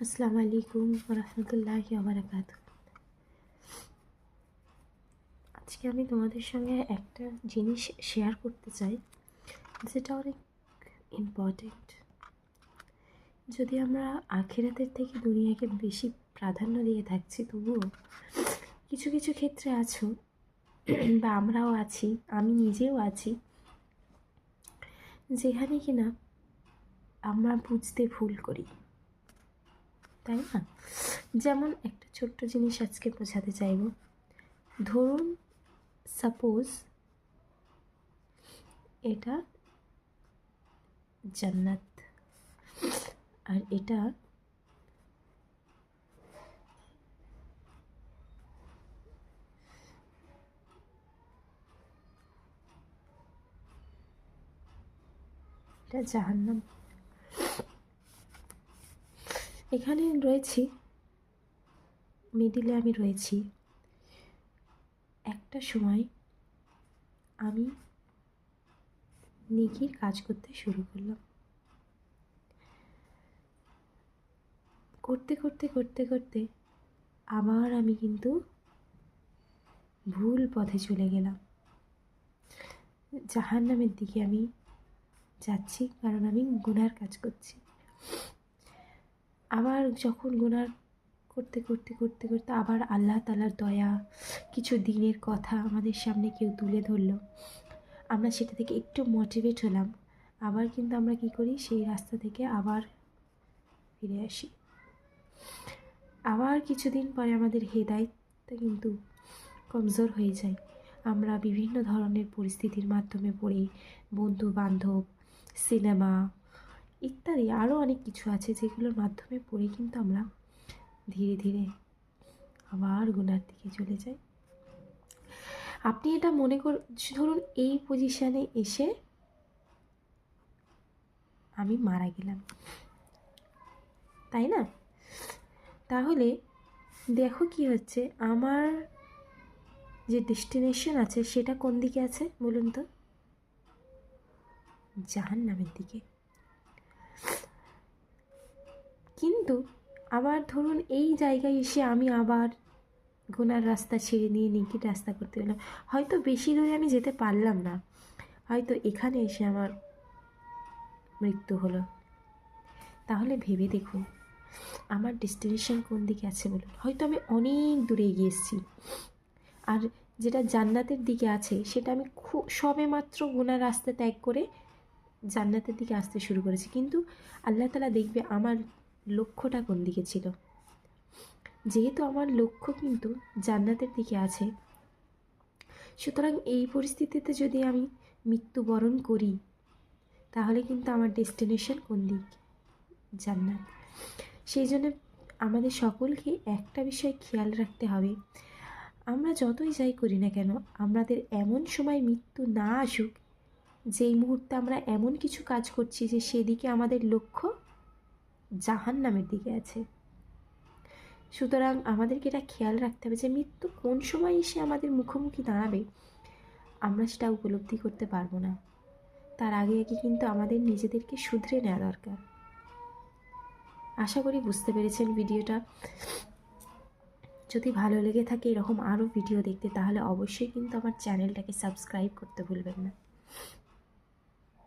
আসসালামু আলাইকুম রহমতুল্লাহি ওয়া বারাকাতুহু। আজকে আমি তোমাদের সঙ্গে একটা জিনিস শেয়ার করতে চাই, যেটা অনেক ইম্পর্টেন্ট। যদি আমরা আখিরাতের থেকে দুনিয়াকে বেশি প্রাধান্য দিয়ে থাকছি, তবুও কিছু কিছু ক্ষেত্রে আছো বা আমরাও আছি, আমি নিজেও আছি, যেখানে কিনা আমরা বুঝতে ভুল করি, তাই না? যেমন একটা ছোট্ট জিনিস আজকে বোঝাতে চাইব। ধরুন, সাপোজ এটা জান্নাত আর এটা জাহান্নাম। এখানে রয়েছি, মিডিলে আমি রয়েছি। একটা সময় আমি নেকির কাজ করতে শুরু করলাম, করতে করতে করতে করতে আবার আমি কিন্তু ভুল পথে চলে গেলাম, জাহান্নামের দিকে আমি যাচ্ছি, কারণ আমি গুনার কাজ করছি। আবার যখন গুনার করতে করতে করতে করতে আবার আল্লাহ তাআলার দয়া, কিছু দিনের কথা আমাদের সামনে কেউ তুলে ধরলো, আমরা সেটা থেকে একটু মোটিভেট হলাম, আবার কিন্তু আমরা কি করি, সেই রাস্তা থেকে আবার ফিরে আসি। আবার কিছুদিন পরে আমাদের হেদায়েতটা কিন্তু কমজোর হয়ে যায়। আমরা বিভিন্ন ধরনের পরিস্থিতির মাধ্যমে পড়ে, বন্ধু বান্ধব, সিনেমা ইত্যাদি আরও অনেক কিছু আছে, যেগুলোর মাধ্যমে পড়ে কিন্তু আমরা ধীরে ধীরে আবার গুনার দিকে চলে যাই। আপনি এটা মনে ধরুন এই পজিশানে এসে আমি মারা গেলাম, তাই না? তাহলে দেখো কি হচ্ছে, আমার যে ডেস্টিনেশন আছে সেটা কোন দিকে আছে বলুন তো? জাহান্নামের দিকে। কিন্তু আবার ধরুন এই জায়গায় এসে আমি আবার গুনার রাস্তা ছেড়ে দিয়ে নেকির রাস্তা করতে গেলাম, হয়তো বেশি দূরে আমি যেতে পারলাম না, হয়তো এখানে এসে আমার মৃত্যু হলো। তাহলে ভেবে দেখুন আমার ডেস্টিনেশন কোন দিকে আছে বলুন। হয়তো আমি অনেক দূরে এগিয়ে এসেছি, আর যেটা জান্নাতের দিকে আছে সেটা আমি সবে মাত্র গুনার রাস্তা ত্যাগ করে জান্নাতের দিকে আসতে শুরু করেছি, কিন্তু আল্লাহ তাআলা দেখবে আমার লক্ষ্যটা কোন দিকে ছিল। যেহেতু আমার লক্ষ্য কিন্তু জান্নাতের দিকে আছে, সুতরাং এই পরিস্থিতিতে যদি আমি মৃত্যুবরণ করি, তাহলে কিন্তু আমার ডেস্টিনেশন কোন দিক? জান্নাত। সেই জন্য আমাদের সকলকে একটা বিষয় খেয়াল রাখতে হবে, আমরা যতই যাই করি না কেন, আমাদের এমন সময় মৃত্যু না আসুক যেই মুহূর্তে আমরা এমন কিছু কাজ করছি যে সেদিকে আমাদের লক্ষ্য জাহান্নামের দিকে আছে। সুতরাং আমাদেরকে এটা খেয়াল রাখতে হবে যে মৃত্যু কোন সময় এসে আমাদের মুখোমুখি দাঁড়াবে আমরা সেটা উপলব্ধি করতে পারবো না। তার আগে আগে কিন্তু আমাদের নিজেদেরকে শুধরে নেওয়া দরকার। আশা করি বুঝতে পেরেছেন ভিডিওটা। যদি ভালো লেগে থাকে এরকম আরও ভিডিও দেখতে, তাহলে অবশ্যই কিন্তু আমার চ্যানেলটাকে সাবস্ক্রাইব করতে ভুলবেন না।